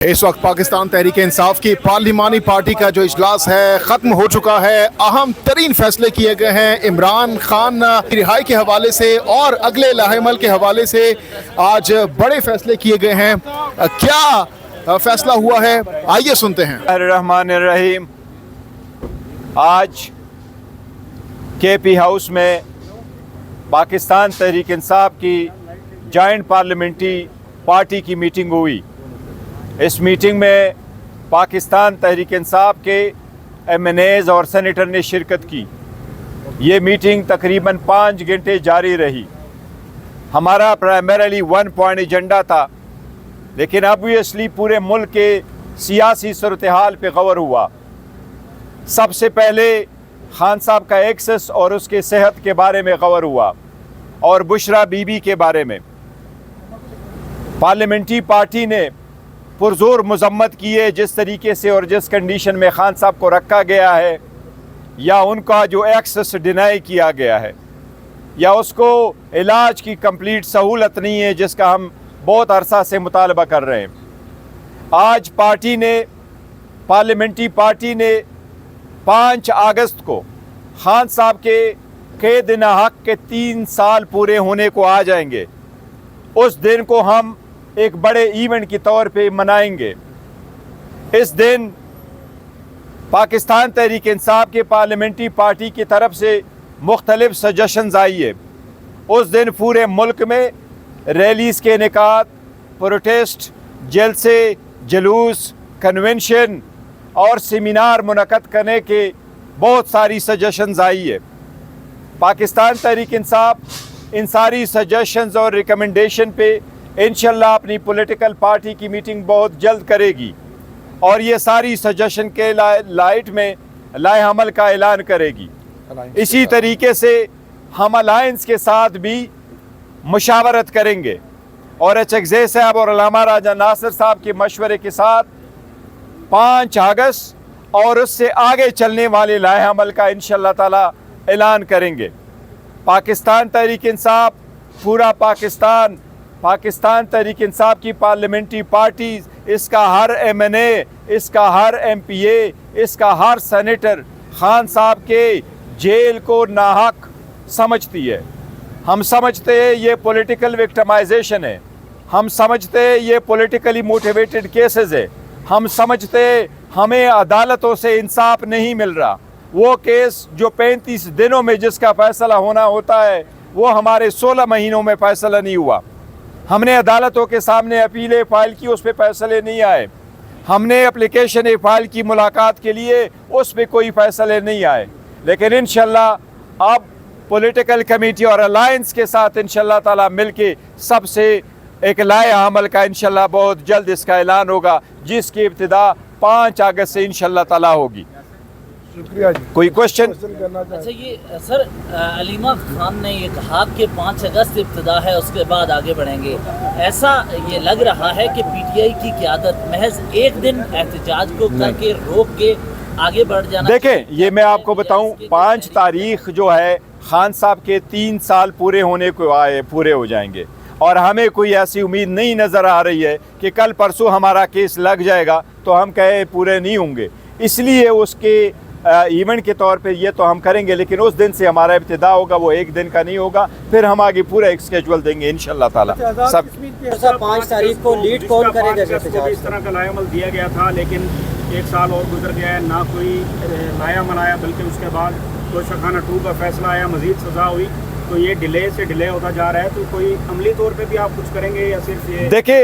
اس وقت پاکستان تحریک انصاف کی پارلیمانی پارٹی کا جو اجلاس ہے ختم ہو چکا ہے۔ اہم ترین فیصلے کیے گئے ہیں عمران خان کی رہائی کے حوالے سے اور اگلے لاہے عمل کے حوالے سے آج بڑے فیصلے کیے گئے ہیں۔ کیا فیصلہ ہوا ہے آئیے سنتے ہیں۔ الرحمن الرحیم، آج کے پی ہاؤس میں پاکستان تحریک انصاف کی جوائنٹ پارلیمنٹری پارٹی کی میٹنگ ہوئی۔ اس میٹنگ میں پاکستان تحریک انصاف کے ایم این ایز اور سینیٹر نے شرکت کی۔ یہ میٹنگ تقریباً 5 گھنٹے جاری رہی۔ ہمارا پرائمریلی 1 پوائنٹ ایجنڈا تھا، لیکن obviously پورے ملک کے سیاسی صورتحال پہ غور ہوا۔ سب سے پہلے خان صاحب کا ایکسس اور اس کے صحت کے بارے میں غور ہوا اور بشرا بی بی کے بارے میں۔ پارلیمنٹری پارٹی نے پرزور مذمت کی ہے جس طریقے سے اور جس کنڈیشن میں خان صاحب کو رکھا گیا ہے، یا ان کا جو ایکسس ڈینائی کیا گیا ہے، یا اس کو علاج کی کمپلیٹ سہولت نہیں ہے جس کا ہم بہت عرصہ سے مطالبہ کر رہے ہیں۔ آج پارلیمنٹری پارٹی نے 5 اگست کو خان صاحب کے قید ناحق کے 3 سال پورے ہونے کو آ جائیں گے۔ اس دن کو ہم ایک بڑے ایونٹ کی طور پہ منائیں گے۔ اس دن پاکستان تحریک انصاف کے پارلیمنٹری پارٹی کی طرف سے مختلف سجیشنز آئی ہے۔ اس دن پورے ملک میں ریلیز کے انعقاد، پروٹیسٹ، جلسے، جلوس، کنونشن اور سیمینار منعقد کرنے کے بہت ساری سجیشنز آئی ہے۔ پاکستان تحریک انصاف ان ساری سجیشنز اور ریکمنڈیشن پہ انشاءاللہ اپنی پولیٹیکل پارٹی کی میٹنگ بہت جلد کرے گی اور یہ ساری سجیشن کے لائٹ میں لائحہ عمل کا اعلان کرے گی۔ اسی طریقے سے ہم الائنس کے ساتھ بھی مشاورت کریں گے اور ایچ صاحب اور علامہ راجہ ناصر صاحب کے مشورے کے ساتھ 5 اگست اور اس سے آگے چلنے والے لائحہ عمل کا انشاءاللہ تعالی اعلان کریں گے۔ پاکستان تحریک انصاف، پورا پاکستان تحریک انصاف کی پارلیمنٹری پارٹیز، اس کا ہر ایم این اے، اس کا ہر ایم پی اے، اس کا ہر سینیٹر خان صاحب کے جیل کو ناحق سمجھتی ہے۔ ہم سمجھتے ہیں یہ پولیٹیکل وکٹمائزیشن ہے، ہم سمجھتے ہیں یہ پولیٹیکلی موٹیویٹڈ کیسز ہے، ہم سمجھتے ہیں ہمیں عدالتوں سے انصاف نہیں مل رہا۔ وہ کیس جو 35 دنوں میں جس کا فیصلہ ہونا ہوتا ہے وہ ہمارے 16 مہینوں میں فیصلہ نہیں ہوا۔ ہم نے عدالتوں کے سامنے اپیلیں فائل کی، اس پہ فیصلے نہیں آئے۔ ہم نے اپلیکیشن فائل کی ملاقات کے لیے، اس پہ کوئی فیصلے نہیں آئے۔ لیکن انشاءاللہ اب پولیٹیکل کمیٹی اور الائنس کے ساتھ انشاءاللہ تعالی مل کے سب سے ایک لائحہ عمل کا انشاءاللہ بہت جلد اس کا اعلان ہوگا، جس کی ابتدا 5 اگست سے انشاءاللہ تعالی ہوگی۔ شکریہ جی۔ کوئی کوشچن؟ اچھا، یہ سر علیمہ خان نے یہ کہا کہ 5 اگست ابتدا ہے، اس کے بعد آگے بڑھیں گے۔ ایسا یہ لگ رہا ہے کہ پی ٹی آئی کی قیادت محض 1 دن احتجاج کو کر کے روک کے آگے بڑھ جانا۔ دیکھیں، یہ میں آپ کو بتاؤں، 5 تاریخ جو ہے خان صاحب کے 3 سال پورے ہونے کو پورے ہو جائیں گے، اور ہمیں کوئی ایسی امید نہیں نظر آ رہی ہے کہ کل پرسوں ہمارا کیس لگ جائے گا تو ہم کہیں پورے نہیں ہوں گے۔ اس لیے اس کے ایونٹ کے طور پہ یہ تو ہم کریں گے، لیکن اس دن سے ہمارا ابتدا ہوگا، وہ 1 دن کا نہیں ہوگا، پھر ہم آگے پورا ایک اسکیجول دیں گے انشاءاللہ تعالی۔ سب 5 تاریخ کو لیڈ کون کرے گا؟ اس طرح کا لائحہ عمل دیا گیا تھا، لیکن 1 سال اور گزر گیا ہے، نہ کوئی لائحہ عمل آیا، بلکہ اس کے بعد توشہ خانہ 2 کا فیصلہ آیا، مزید سزا ہوئی، تو یہ ڈیلے سے ڈیلے ہوتا جا رہا ہے۔ تو کوئی عملی طور پہ بھی آپ کچھ کریں گے یا صرف یہ؟ دیکھیں،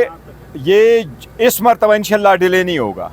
یہ اس مرتبہ انشاءاللہ ڈیلے نہیں ہوگا۔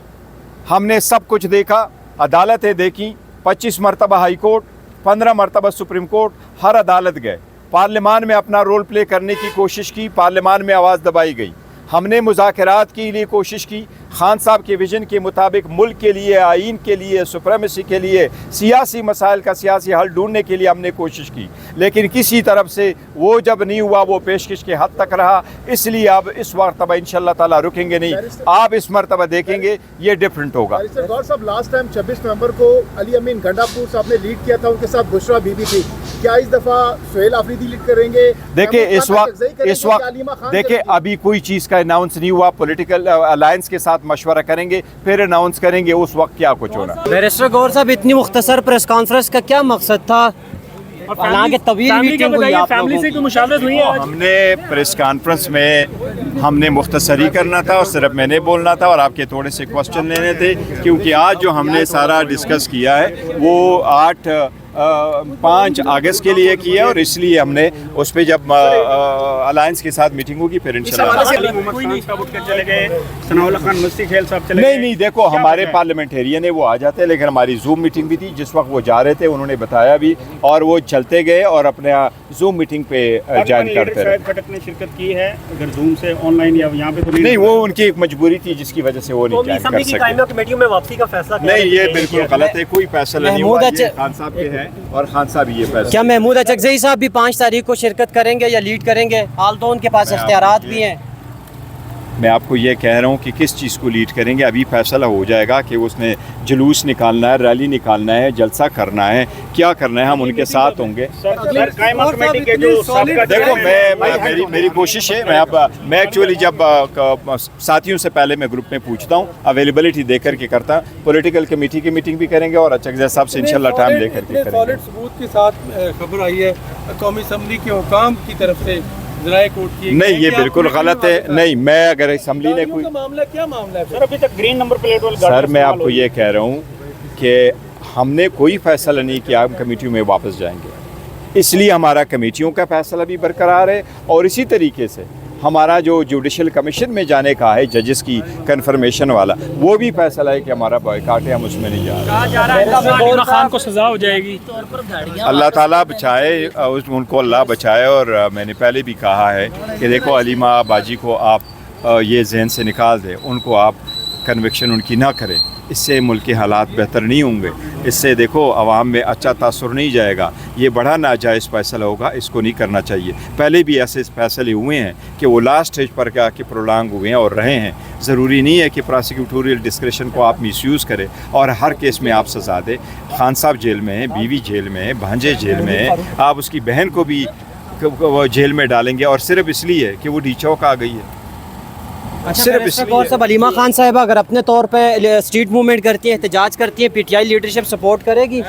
ہم نے سب کچھ دیکھا، عدالتیں دیکھیں، 25 مرتبہ ہائی کورٹ، 15 مرتبہ سپریم کورٹ، ہر عدالت گئے، پارلیمان میں اپنا رول پلے کرنے کی کوشش کی، پارلیمان میں آواز دبائی گئی۔ ہم نے مذاکرات کے لیے کوشش کی، خان صاحب کے ویژن کے مطابق ملک کے لیے، آئین کے لیے، سپریمیسی کے لیے، سیاسی مسائل کا سیاسی حل ڈھونڈنے کے لیے ہم نے کوشش کی، لیکن کسی طرف سے وہ جب نہیں ہوا، وہ پیشکش کے حد تک رہا۔ اس لیے اب اس مرتبہ انشاءاللہ تعالیٰ رکیں گے نہیں، آپ اس مرتبہ دیکھیں گے یہ ڈیفرنٹ ہوگا۔ گور صاحب، لاسٹ ٹائم 26 نومبر کو علی امین گنڈا پور صاحب نے لیڈ کیا تھا، ان کے ساتھ بشرا بی بی تھی، क्या इस दफा सुहेल आफरीदी लीड करेंगे? देखिए महमूद इस खान तकज़ई वक्त करेंगे, अलीमा खान देखिए करेंगे? अभी कोई चीज़ का अनाउंस नहीं हुआ, पॉलिटिकल अलायंस के साथ मशवरा करेंगे फिर अनाउंस करेंगे, उस वक्त क्या कुछ होना। बैरिस्टर गौर साहब, इतनी मुख्तसर प्रेस कॉन्फ्रेंस का क्या मकसद था? हालांकि तवील मीटिंग हुई आप लोगों की। मुशावरत हुई है? हमने प्रेस कॉन्फ्रेंस में हमने मुख्तसरी करना था और सिर्फ मैंने बोलना था और आपके थोड़े से क्वेश्चन लेने थे, क्योंकि आज जो हमने सारा डिस्कस किया है वो 5 अगस्त के लिए किया और इसलिए हमने उस पर जब अलायंस के साथ मीटिंग होगी फिर नहीं, देखो हमारे पार्लियामेंटेरियन है वो आ जाते हैं, लेकिन हमारी जूम मीटिंग भी थी जिस वक्त वो जा रहे थे, उन्होंने बताया भी और वो चलते गए और अपने जूम मीटिंग पे ज्वाइन करते रहे। खटक ने शिरकत की है अगर जूम से ऑनलाइन या यहाँ पे तो नहीं, वो उनकी एक मजबूरी थी जिसकी वजह से वो नहीं ज्वाइन कर सके। कमेटियों में वापसी का फैसला नहीं, ये बिल्कुल गलत है, कोई फैसला नहीं हुआ, ये खान साहब के है और खान साहब ये फैसला। क्या महमूद अचकज़ई साहब भी 5 तारीख को शिरकत करेंगे या लीड करेंगे? हाल तो उनके पास इख्तियारात भी हैं। मैं आपको ये कह रहा हूँ कि किस चीज़ को लीड करेंगे अभी फैसला हो जाएगा कि उसने जुलूस निकालना है, रैली निकालना है, जलसा करना है, क्या करना है, हम उनके साथ होंगे। देखो मेरी कोशिश है, मैं एक्चुअली जब साथियों से पहले मैं ग्रुप में पूछता हूँ, अवेलेबिलिटी दे करके करता, पॉलिटिकल कमेटी की मीटिंग भी करेंगे और अचकज़ई साहब से इंशाल्लाह टाइम ले करके करेंगे। सॉलिड सबूत के साथ खबर आई है कौमी असम्बली के हुकाम की तरफ से नहीं, ये बिल्कुल गलत है। नहीं, मैं अगर असम्बली ने कोई मामला, क्या मामला है सर? अभी तक ग्रीन नंबर प्लेट वाले सर मैं आपको ये कह रहा हूँ कि हमने कोई फैसला नहीं किया हम कमेटियों में वापस जाएंगे, इसलिए हमारा कमेटियों का फैसला भी बरकरार है और इसी तरीके से हमारा जो जुडिशल कमीशन में जाने का है जजेस की कंफर्मेशन वाला, वो भी फैसला है कि हमारा बॉयकॉट है, हम उसमें नहीं जा रहे। खान को सजा हो जाएगी। अल्लाह ताला बचाए, उनको अल्लाह बचाए। और मैंने पहले भी कहा है कि देखो अलीमा बाजी को आप ये जहन से निकाल दें, उनको आप कन्विक्शन उनकी ना करें, इससे मुल्क के हालात बेहतर नहीं होंगे, इससे देखो आवाम में अच्छा तासुर नहीं जाएगा, ये बड़ा नाजायज़ फैसला होगा, इसको नहीं करना चाहिए। पहले भी ऐसे फैसले हुए हैं कि वो लास्ट स्टेज पर क्या कि प्रोलांग हुए हैं और रहे हैं। ज़रूरी नहीं है कि प्रोसिक्यूटोरियल डिस्क्रेशन को आप मिसयूज़ करें और हर केस में आप सज़ा दें। खान साहब जेल में हैं, बीवी जेल में है, भांजे जेल में है, आप उसकी बहन को भी जेल में डालेंगे और सिर्फ इसलिए कि वो डी चौक आ गई है। अच्छा, गौर साहब, अलीमा खान साहिबा अगर अपने तौर पे स्ट्रीट मूवमेंट करती है, एहतजाज करती है, पीटीआई लीडरशिप सपोर्ट करेगी?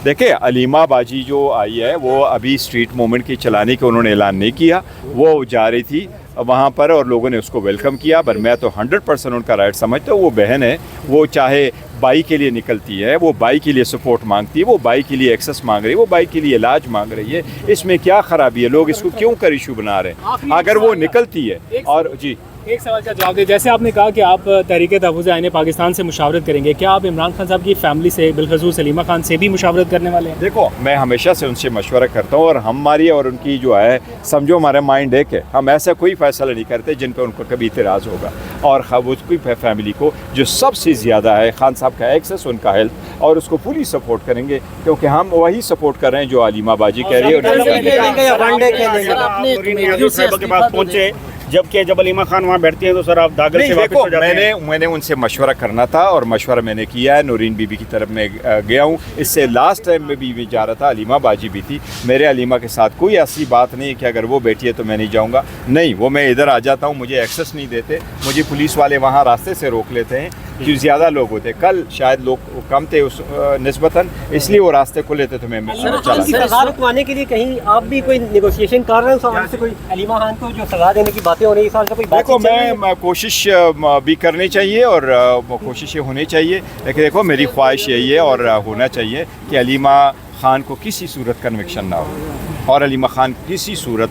देखिए अलीमा बाजी जो आई है वो अभी स्ट्रीट मूवमेंट की चलाने के उन्होंने ऐलान नहीं किया, वो जा रही थी वहाँ पर और लोगों ने उसको वेलकम किया, पर मैं तो 100% उनका राइट समझता हूँ। वो बहन है, वो चाहे बाई के लिए निकलती है, वो बाई के लिए सपोर्ट मांगती है, वो बाई के लिए एक्सेस मांग रही है, वो बाई के लिए इलाज मांग रही है, इसमें क्या ख़राबी है? लोग इसको क्यों कर इशू बना रहे हैं? अगर वो निकलती है और जी एक सवाल का जवाब दे, जैसे आपने कहा कि आप तहरीक तहफ़्फ़ुज़ आईन पाकिस्तान से मुशावरत करेंगे, क्या आप इमरान खान साहब की फैमिली से बिलखसूस सलीमा खान से भी मुशावरत करने वाले हैं? देखो मैं हमेशा से उनसे मशवरा करता हूँ और हमारी और उनकी जो है समझो हमारा माइंड एक है, हम ऐसा कोई फ़ैसला नहीं करते जिन पर उनको कभी इतराज़ होगा। और उसकी फैमिली को जो सबसे ज़्यादा है खान साहब का एक्सेस, उनका हेल्थ, और उसको पूरी सपोर्ट करेंगे क्योंकि हम वही सपोर्ट कर रहे हैं जो अलीमा बाजी कह रही है। जब अलीमा खान वहाँ बैठती हैं तो सर आप दागल से वापस हो जाते हैं। मैंने उनसे मशवरा करना था और मशवरा मैंने किया है। नूरीन बीबी की तरफ मैं गया हूँ, इससे लास्ट टाइम में भी जा रहा था, अलीमा बाजी भी थी। मेरे अलीमा के साथ कोई ऐसी बात नहीं है कि अगर वो बैठी है तो मैं नहीं जाऊँगा, नहीं, वो मैं इधर आ जाता हूँ, मुझे एक्सेस नहीं देते, मुझे पुलिस वाले वहाँ रास्ते से रोक लेते हैं क्योंकि ज़्यादा लोग होते। कल शायद लोग कम थे उस निस्बतन, इसलिए वो रास्ते खुले थे तो मैं सजा रुकवाने के लिए कहीं आप भी कोई नेगोशिएशन कर रहे हो से? कोई अलीमा खान को जो सजा देने की बातें हो रही है, देखो मैं कोशिश भी करनी चाहिए और कोशिशें होनी चाहिए, लेकिन देखो मेरी ख्वाहिश यही है और होना चाहिए कि अलीमा खान को किसी सूरत कन्विक्शन ना हो और अलीमा खान किसी सूरत